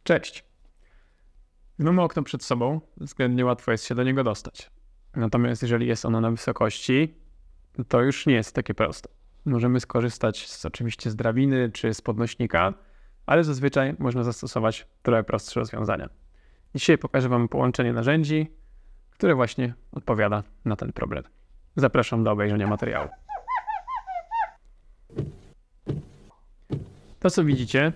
Cześć. Mamy okno przed sobą, względnie łatwo jest się do niego dostać. Natomiast jeżeli jest ono na wysokości, to już nie jest takie proste. Możemy skorzystać oczywiście z drabiny czy z podnośnika, ale zazwyczaj można zastosować trochę prostsze rozwiązania. Dzisiaj pokażę Wam połączenie narzędzi, które właśnie odpowiada na ten problem. Zapraszam do obejrzenia materiału. To, co widzicie,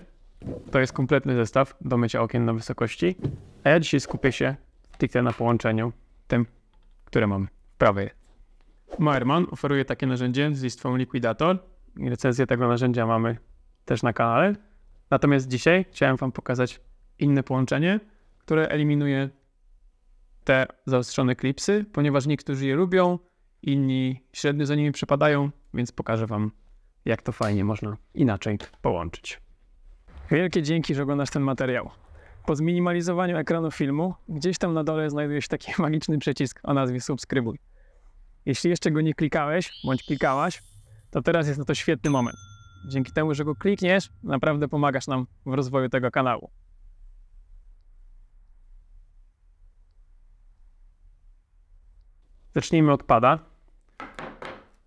to jest kompletny zestaw do mycia okien na wysokości, a ja dzisiaj skupię się stricte na połączeniu tym, które mam w prawej. Moerman oferuje takie narzędzie z listwą Liquidator i recenzję tego narzędzia mamy też na kanale. Natomiast dzisiaj chciałem Wam pokazać inne połączenie, które eliminuje te zaostrzone klipsy, ponieważ niektórzy je lubią, inni średnio za nimi przepadają, więc pokażę Wam, jak to fajnie można inaczej połączyć. Wielkie dzięki, że oglądasz ten materiał. Po zminimalizowaniu ekranu filmu, gdzieś tam na dole znajduje się taki magiczny przycisk o nazwie subskrybuj. Jeśli jeszcze go nie klikałeś, bądź klikałaś, to teraz jest na to świetny moment. Dzięki temu, że go klikniesz, naprawdę pomagasz nam w rozwoju tego kanału. Zacznijmy od pada.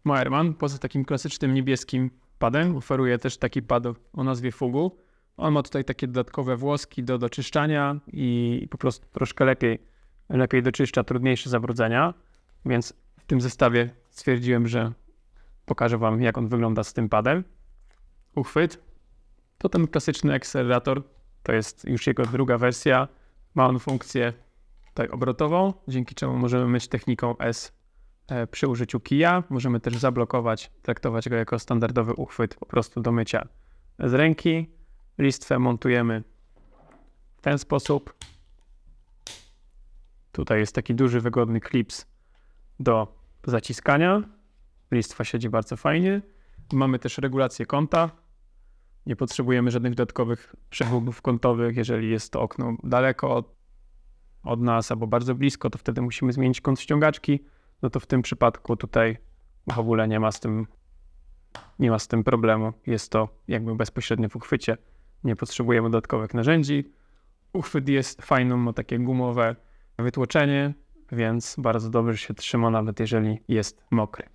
Moerman, poza takim klasycznym niebieskim padem, oferuje też taki pad o nazwie Fugu. On ma tutaj takie dodatkowe włoski do doczyszczania i po prostu troszkę lepiej doczyszcza trudniejsze zabrudzenia, więc w tym zestawie stwierdziłem, że pokażę Wam, jak on wygląda z tym padem. Uchwyt to ten klasyczny akcelerator, to jest już jego druga wersja. Ma on funkcję tutaj obrotową, dzięki czemu możemy myć techniką S przy użyciu kija. Możemy też zablokować, traktować go jako standardowy uchwyt po prostu do mycia z ręki. Listwę montujemy w ten sposób. Tutaj jest taki duży, wygodny klips do zaciskania. Listwa siedzi bardzo fajnie. Mamy też regulację kąta. Nie potrzebujemy żadnych dodatkowych przegubów kątowych. Jeżeli jest to okno daleko od nas albo bardzo blisko, to wtedy musimy zmienić kąt ściągaczki. No to w tym przypadku tutaj w ogóle nie ma z tym problemu. Jest to jakby bezpośrednio w uchwycie. Nie potrzebujemy dodatkowych narzędzi. Uchwyt jest fajny, ma takie gumowe wytłoczenie, więc bardzo dobrze się trzyma, nawet jeżeli jest mokry.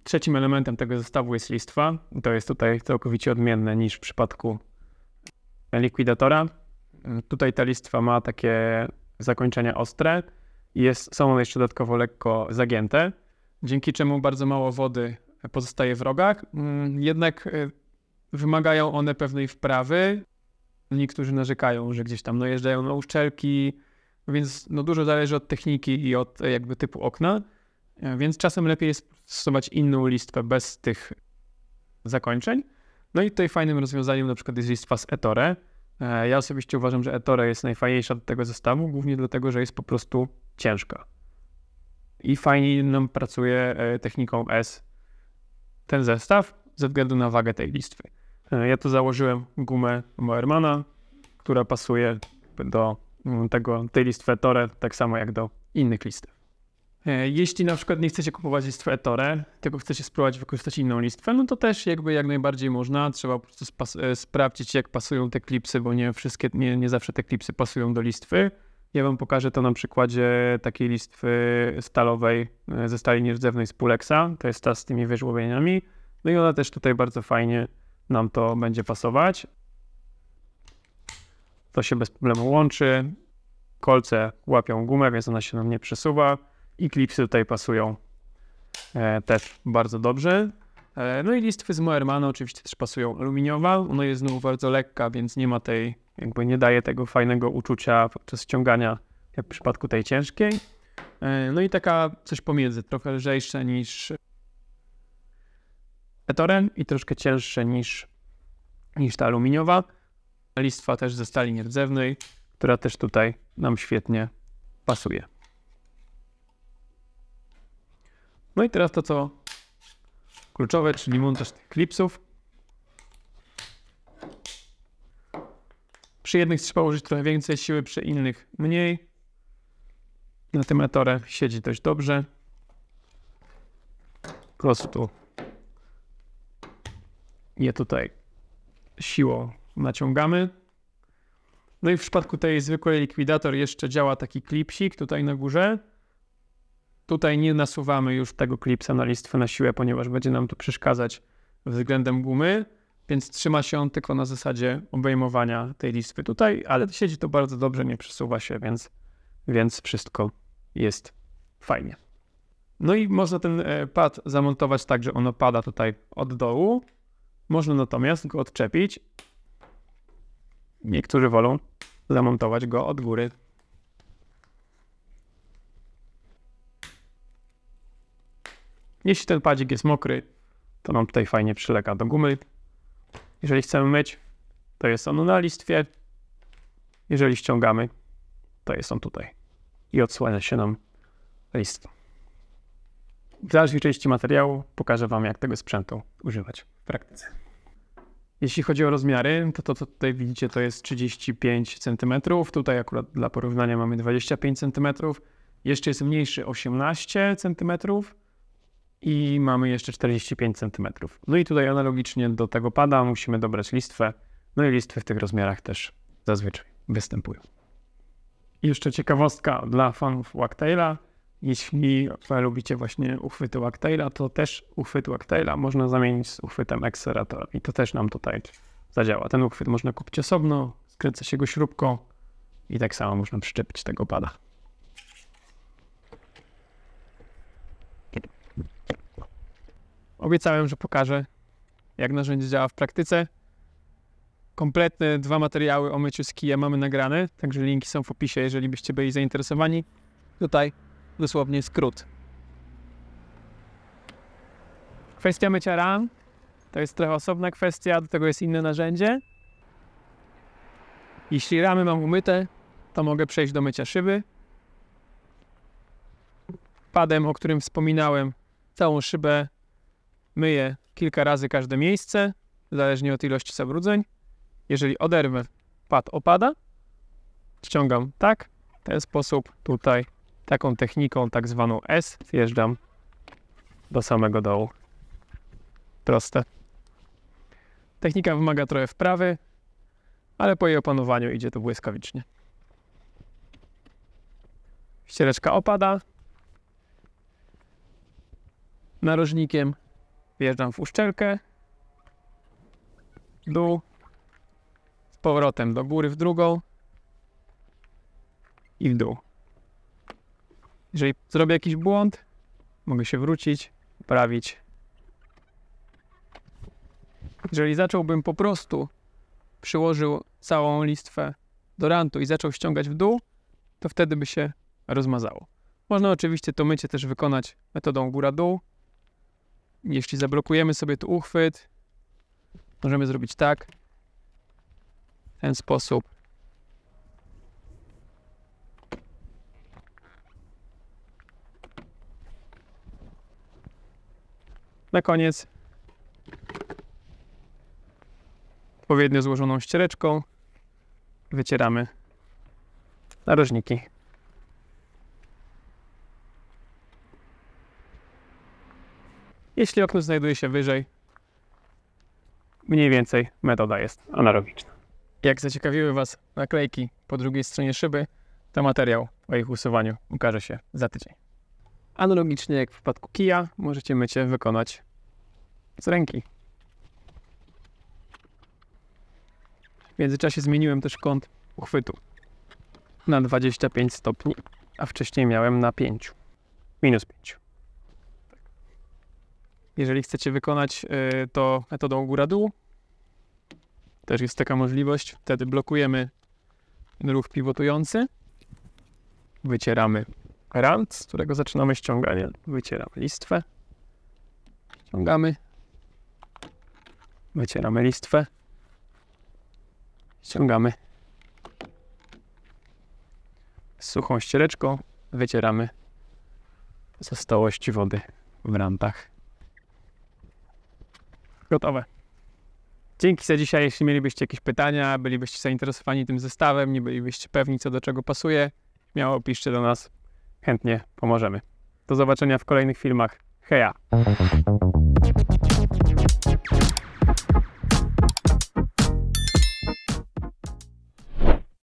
Trzecim elementem tego zestawu jest listwa. To jest tutaj całkowicie odmienne niż w przypadku Liquidatora. Tutaj ta listwa ma takie zakończenia ostre i są one jeszcze dodatkowo lekko zagięte, dzięki czemu bardzo mało wody pozostaje w rogach. Jednak wymagają one pewnej wprawy. Niektórzy narzekają, że gdzieś tam najeżdżają na uszczelki, więc dużo zależy od techniki i od jakby typu okna, więc czasem lepiej jest stosować inną listwę bez tych zakończeń. No i tutaj fajnym rozwiązaniem na przykład jest listwa z Ettore. Ja osobiście uważam, że Ettore jest najfajniejsza do tego zestawu, głównie dlatego, że jest po prostu ciężka. I fajnie nam pracuje techniką S ten zestaw ze względu na wagę tej listwy. Ja tu założyłem gumę Moermana, która pasuje do tej listwy Ettore, tak samo jak do innych listw. Jeśli na przykład nie chcecie kupować listwy Ettore, tylko chcecie spróbować wykorzystać inną listwę, no to też jakby jak najbardziej można. Trzeba po prostu sprawdzić, jak pasują te klipsy, bo nie zawsze te klipsy pasują do listwy. Ja Wam pokażę to na przykładzie takiej listwy stalowej ze stali nierdzewnej z Pulexa. To jest ta z tymi wyżłobieniami. No i ona też tutaj bardzo fajnie nam to będzie pasować. To się bez problemu łączy. Kolce łapią gumę, więc ona się nam nie przesuwa. I klipsy tutaj pasują też bardzo dobrze. No i listwy z Moermana oczywiście też pasują aluminiowa. Ona jest znowu bardzo lekka, więc nie daje tego fajnego uczucia podczas ściągania, jak w przypadku tej ciężkiej. No i taka coś pomiędzy, trochę lżejsze niż Ettore i troszkę cięższe niż ta aluminiowa. Listwa też ze stali nierdzewnej, która też tutaj nam świetnie pasuje. No i teraz to, co kluczowe, czyli montaż tych klipsów. Przy jednych trzeba użyć trochę więcej siły, przy innych mniej. Na tym Ettore siedzi dość dobrze. Po prostu je tutaj siłą naciągamy. No i w przypadku tej zwykłej likwidator jeszcze działa taki klipsik tutaj na górze. Tutaj nie nasuwamy już tego klipsa na listwę na siłę, ponieważ będzie nam to przeszkadzać względem gumy, więc trzyma się on tylko na zasadzie obejmowania tej listwy tutaj, ale siedzi to bardzo dobrze, nie przesuwa się, więc wszystko jest fajnie. No i można ten pad zamontować tak, że on opada tutaj od dołu. Można natomiast go odczepić. Niektórzy wolą zamontować go od góry. Jeśli ten padzik jest mokry, to nam tutaj fajnie przylega do gumy. Jeżeli chcemy myć, to jest on na listwie. Jeżeli ściągamy, to jest on tutaj. I odsłania się nam list. W dalszej części materiału pokażę Wam, jak tego sprzętu używać w praktyce. Jeśli chodzi o rozmiary, to co tutaj widzicie, to jest 35 cm. Tutaj akurat dla porównania mamy 25 cm. Jeszcze jest mniejszy 18 cm. I mamy jeszcze 45 cm. No i tutaj analogicznie do tego pada musimy dobrać listwę. No i listwy w tych rozmiarach też zazwyczaj występują. I jeszcze ciekawostka dla fanów Wagtaila. Jeśli lubicie właśnie uchwyty Wagtaila, to też uchwyt Wagtaila można zamienić z uchwytem Exeratora. I to też nam tutaj zadziała. Ten uchwyt można kupić osobno, skręca się go śrubką i tak samo można przyczepić tego pada. Obiecałem, że pokażę, jak narzędzie działa w praktyce. Kompletne 2 materiały o myciu z kija mamy nagrane, także linki są w opisie, jeżeli byście byli zainteresowani. Tutaj dosłownie skrót. Kwestia mycia ram to jest trochę osobna kwestia, do tego jest inne narzędzie. Jeśli ramy mam umyte, to mogę przejść do mycia szyby. Padem, o którym wspominałem, całą szybę myję kilka razy każde miejsce, zależnie od ilości zabrudzeń. Jeżeli oderwę, pad opada, ściągam tak, w ten sposób tutaj, taką techniką tak zwaną S, zjeżdżam do samego dołu. Proste. Technika wymaga trochę wprawy, ale po jej opanowaniu idzie to błyskawicznie. Ściereczka opada. Narożnikiem wjeżdżam w uszczelkę, dół, z powrotem do góry w drugą i w dół. Jeżeli zrobię jakiś błąd, mogę się wrócić, poprawić. Jeżeli zacząłbym po prostu, przyłożył całą listwę do rantu i zaczął ściągać w dół, to wtedy by się rozmazało. Można oczywiście to mycie też wykonać metodą góra-dół. Jeśli zablokujemy sobie tu uchwyt, możemy zrobić tak, w ten sposób. Na koniec odpowiednio złożoną ściereczką wycieramy narożniki. Jeśli okno znajduje się wyżej, mniej więcej metoda jest analogiczna. Jak zaciekawiły Was naklejki po drugiej stronie szyby, to materiał o ich usuwaniu ukaże się za tydzień. Analogicznie jak w przypadku kija, możecie mycie wykonać z ręki. W międzyczasie zmieniłem też kąt uchwytu na 25 stopni, a wcześniej miałem na 5, minus 5. Jeżeli chcecie wykonać to metodą góra-dół, też jest taka możliwość. Wtedy blokujemy ten ruch pivotujący, wycieramy rant, z którego zaczynamy ściąganie, wycieramy listwę, ściągamy, wycieramy listwę, ściągamy. Z suchą ściereczką wycieramy pozostałości wody w rantach. Gotowe. Dzięki za dzisiaj. Jeśli mielibyście jakieś pytania, bylibyście zainteresowani tym zestawem, nie bylibyście pewni co do czego pasuje, śmiało piszcie do nas. Chętnie pomożemy. Do zobaczenia w kolejnych filmach. Heja!